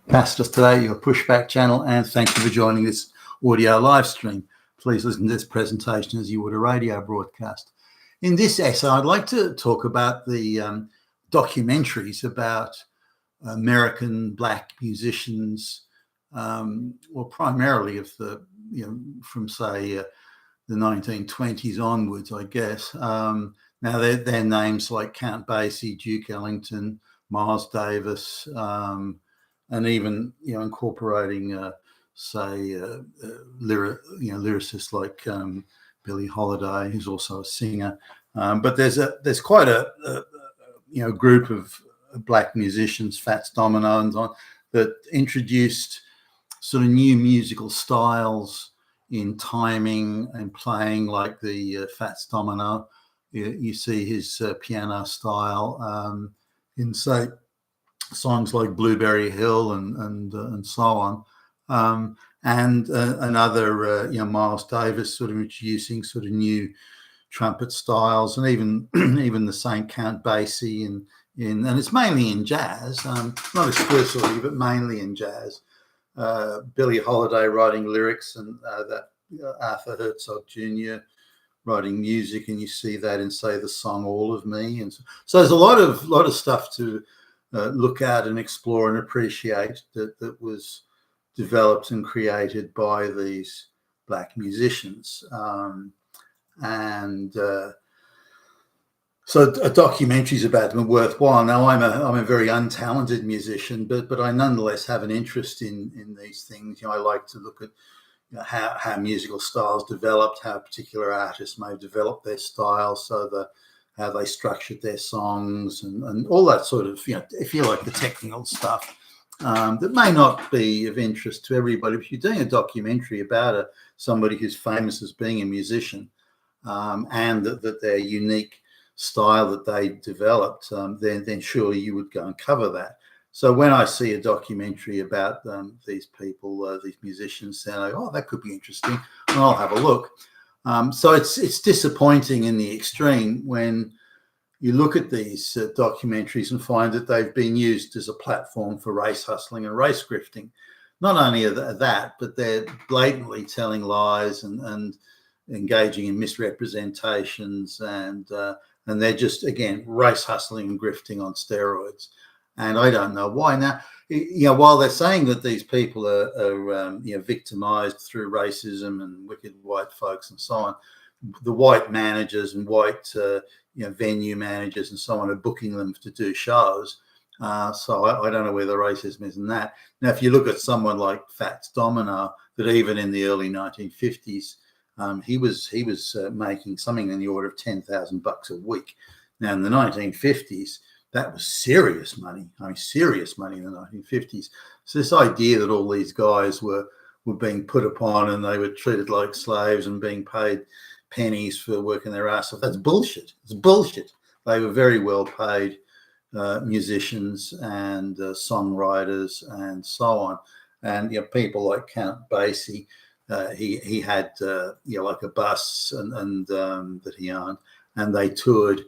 Pastors today, your pushback channel, and thank you for joining this audio live stream. Please listen to this presentation as you would a radio broadcast. In this essay, I'd like to talk about the documentaries about American black musicians, primarily of from say the 1920s onwards, I guess. Now they're names like Count Basie, Duke Ellington, Miles Davis, and even incorporating lyricists like Billie Holiday, who's also a singer. But there's quite a group of black musicians, Fats Domino and so on, that introduced sort of new musical styles in timing and playing, like the Fats Domino. You see his piano style in, say, songs like Blueberry Hill and so on, and another Miles Davis sort of introducing sort of new trumpet styles, and even the same Count Basie and it's mainly in jazz, not exclusively but mainly in jazz. Billie Holiday writing lyrics, and that Arthur Herzog Jr. writing music, and you see that in, say, the song "All of Me," and so there's a lot of stuff to look at and explore and appreciate that was developed and created by these black musicians, so documentaries about them are worthwhile. Now, I'm a very untalented musician, but I nonetheless have an interest in these things. I like to look at how musical styles developed, how particular artists may have developed their style, how they structured their songs, and all that sort of, if you like, the technical stuff that may not be of interest to everybody. If you're doing a documentary about somebody who's famous as being a musician, and that their unique style that they developed, then surely you would go and cover that. So when I see a documentary about these people, these musicians, then I go, oh, that could be interesting, and I'll have a look. So it's disappointing in the extreme when you look at these documentaries and find that they've been used as a platform for race hustling and race grifting. Not only that, but they're blatantly telling lies and engaging in misrepresentations, and they're just, again, race hustling and grifting on steroids. And I don't know why. Now, while they're saying that these people are victimized through racism and wicked white folks and so on, the white managers and white venue managers and so on are booking them to do shows. So I don't know where the racism is in that. Now, if you look at someone like Fats Domino, that even in the early 1950s, he was making something in the order of $10,000 a week. Now, in the 1950s, that was serious money. Serious money in the 1950s. So this idea that all these guys were being put upon and they were treated like slaves and being paid pennies for working their ass off, that's bullshit. It's bullshit. They were very well paid musicians and songwriters and so on. And people like Count Basie, he had like a bus and that he owned, and they toured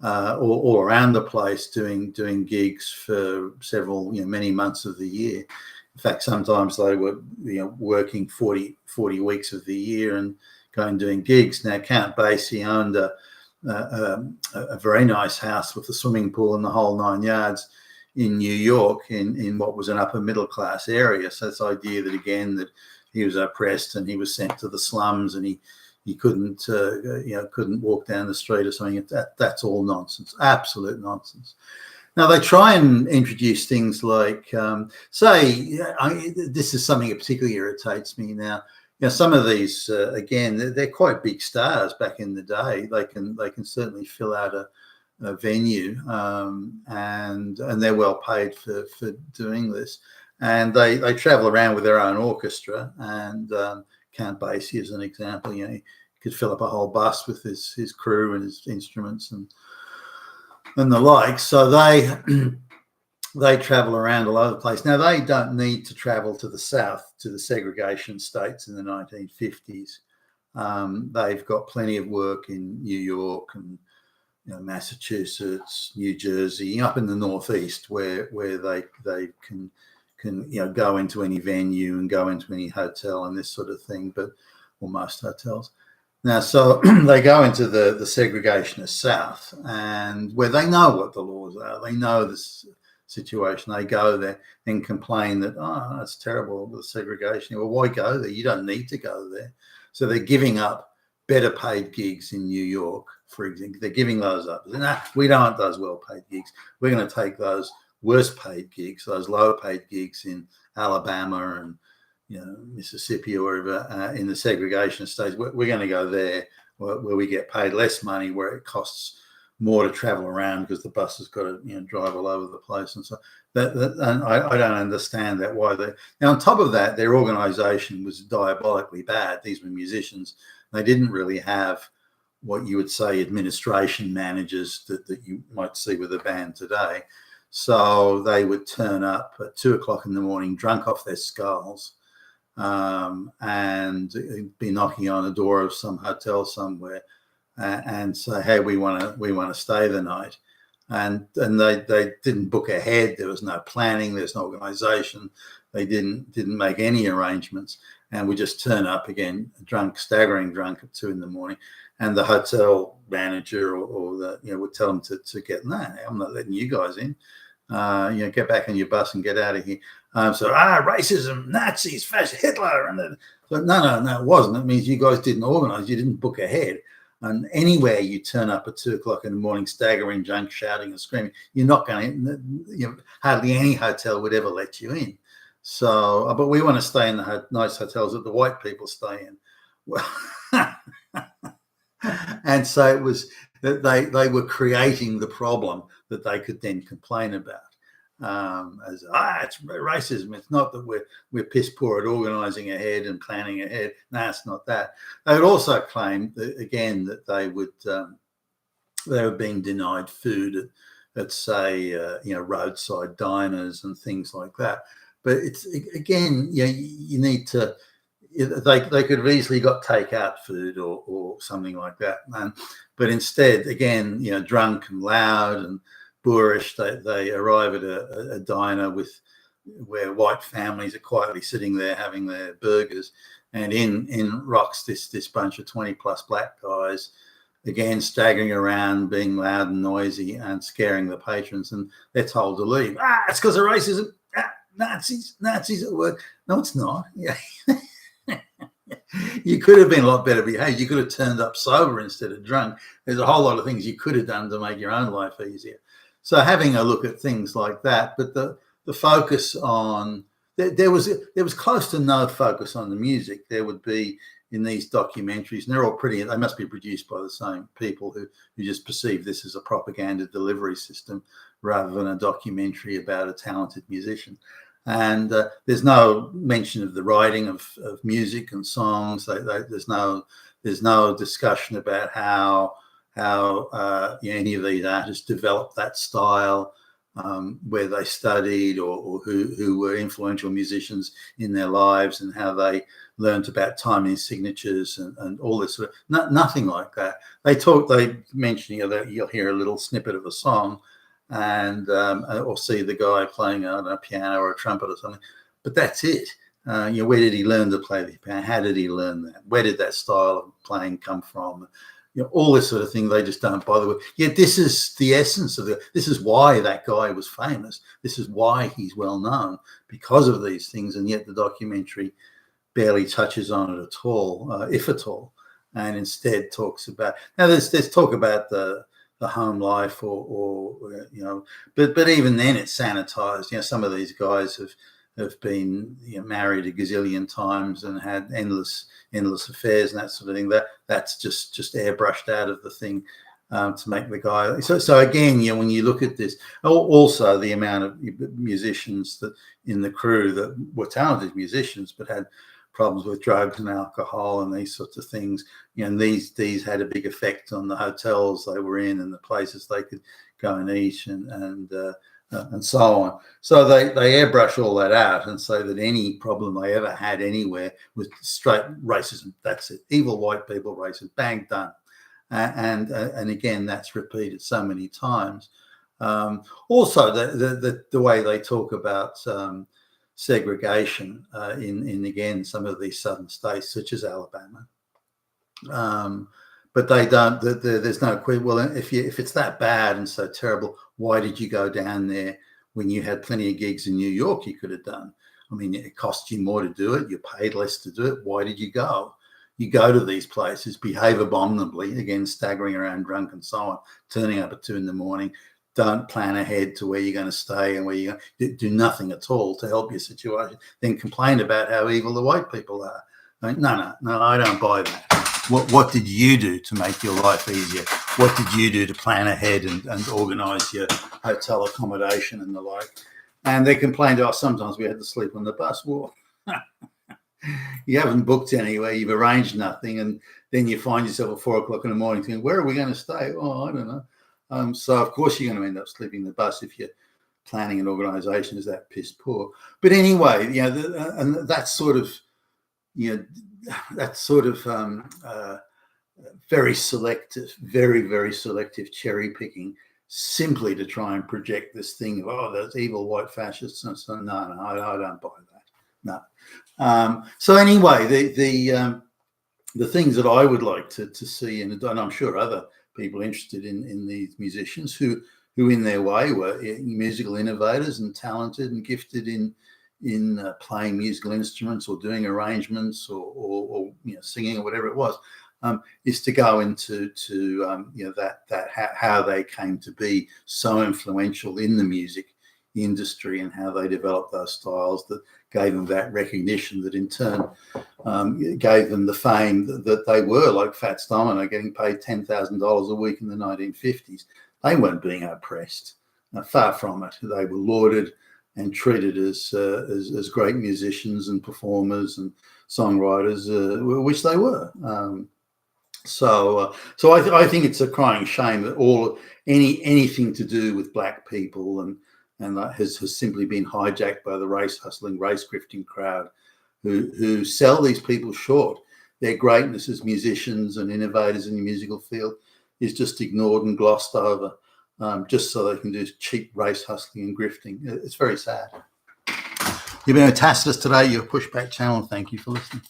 all around the place doing gigs for several many months of the year. In fact, sometimes they were working 40 weeks of the year and going doing gigs. Now, Count Basie owned a very nice house with a swimming pool and the whole 9 yards in New York, in what was an upper middle class area. So this idea that, again, that he was oppressed and he was sent to the slums and he couldn't couldn't walk down the street or something, that's all nonsense, absolute nonsense. Now, they try and introduce things like, this is something that particularly irritates me now. Some of these, again, they're quite big stars back in the day. They can certainly fill out a venue, and they're well paid for doing this. And they travel around with their own orchestra. And Count Basie, as an example, he could fill up a whole bus with his crew and his instruments and the like. So they travel around all over the place. Now, they don't need to travel to the South, to the segregation states in the 1950s. They've got plenty of work in New York and Massachusetts, New Jersey, up in the Northeast, where they can can go into any venue and go into any hotel and this sort of thing, or most hotels. Now, so they go into the segregationist South, and where they know what the laws are, they know this situation. They go there and complain that, oh, that's terrible, the segregation. Well, why go there? You don't need to go there. So they're giving up better paid gigs in New York, for example. They're giving those up. Nah, we don't want those well paid gigs. We're going to take those worse paid gigs, those lower paid gigs in Alabama and Mississippi or wherever in the segregation states. We're going to go there where we get paid less money, where it costs more to travel around because the bus has got to drive all over the place. And so and I don't understand that, why they. Now, on top of that, their organisation was diabolically bad. These were musicians. They didn't really have what you would say administration managers that you might see with a band today. So they would turn up at 2:00 in the morning, drunk off their skulls, and be knocking on the door of some hotel somewhere and say, hey, we want to stay the night. And they didn't book ahead. There was no planning. There's no organisation. They didn't make any arrangements. And we just turn up again, drunk, staggering drunk at 2 a.m. And the hotel manager or would tell them to get, no, I'm not letting you guys in. Get back on your bus and get out of here. Racism, Nazis, fascist, Hitler. And so no, it wasn't. It means you guys didn't organise. You didn't book ahead. And anywhere you turn up at 2:00 in the morning, staggering drunk, shouting and screaming, you're not going to, hardly any hotel would ever let you in. So, but we want to stay in the nice hotels that the white people stay in. Well, and so it was that they were creating the problem that they could then complain about. It's racism. It's not that we're piss poor at organising ahead and planning ahead. No, it's not that. They would also claim again that they were being denied food at say roadside diners and things like that. But it's again, you need to. They could have easily got takeout food or something like that, but instead, again, drunk and loud and boorish, they arrive at a diner where white families are quietly sitting there having their burgers, and in rocks this bunch of 20+ black guys, again staggering around, being loud and noisy and scaring the patrons, and they're told to leave. It's because of racism. Nazis at work. No, it's not. Yeah. You could have been a lot better behaved. You could have turned up sober instead of drunk. There's a whole lot of things you could have done to make your own life easier. So having a look at things like that, but the focus on there was close to no focus on the music. There would be in these documentaries, and they're all pretty. They must be produced by the same people who just perceive this as a propaganda delivery system rather than a documentary about a talented musician. And there's no mention of the writing of music and songs. There's no discussion about how any of these artists developed that style, where they studied or who were influential musicians in their lives and how they learnt about timing signatures and all this sort of nothing like that. They mention that you'll hear a little snippet of a song and or see the guy playing on a piano or a trumpet or something, but that's it. Where did he learn to play the piano? How did he learn that? Where did that style of playing come from? All this sort of thing they just don't bother with. Yet this is the essence of this is why that guy was famous. This is why he's well known, because of these things, and yet the documentary barely touches on it at all, if at all, and instead talks about, now there's talk about the home life or but even then it's sanitized. Some of these guys have been married a gazillion times and had endless affairs and that sort of thing. That's just airbrushed out of the thing to make the guy. So again, when you look at this, also the amount of musicians that in the crew that were talented musicians but had problems with drugs and alcohol and these sorts of things. These had a big effect on the hotels they were in and the places they could go and eat and so on. So they airbrush all that out and say that any problem they ever had anywhere was straight racism. That's it. Evil white people, racist, bang, done. And again, that's repeated so many times. Also, the way they talk about segregation in again some of these southern states, such as Alabama. But they don't. There's no question. Well, if it's that bad and so terrible, why did you go down there when you had plenty of gigs in New York you could have done? I mean, it cost you more to do it. You paid less to do it. Why did you go? You go to these places, behave abominably, again, staggering around drunk and so on, turning up at 2 a.m. Don't plan ahead to where you're going to stay and where you're going to do nothing at all to help your situation. Then complain about how evil the white people are. No, I don't buy that. What did you do to make your life easier? What did you do to plan ahead and organise your hotel accommodation and the like? And they complained, sometimes we had to sleep on the bus. Well, you haven't booked anywhere, you've arranged nothing, and then you find yourself at 4 o'clock in the morning thinking, where are we going to stay? Oh, I don't know. So, of course, you're going to end up sleeping in the bus if your planning and organisation is that piss poor. But anyway, and that's sort of, very selective, very, very selective cherry picking, simply to try and project this thing of, those evil white fascists. And so, no, I don't buy that. No. So anyway, the things that I would like to see, and I'm sure other people interested in these musicians who in their way were musical innovators and talented and gifted in playing musical instruments or doing arrangements or singing or whatever it was, is to go into how they came to be so influential in the music industry and how they developed those styles that gave them that recognition that in turn gave them the fame that they were, like Fats Domino, getting paid $10,000 a week in the 1950s. They weren't being oppressed. Far from it. They were lauded and treated as great musicians and performers and songwriters, which they were. So I think it's a crying shame that anything to do with black people and that has simply been hijacked by the race hustling, race grifting crowd who sell these people short. Their greatness as musicians and innovators in the musical field is just ignored and glossed over, just so they can do cheap race hustling and grifting. It's very sad. You've been with Tacitus today, your Pushback channel. Thank you for listening.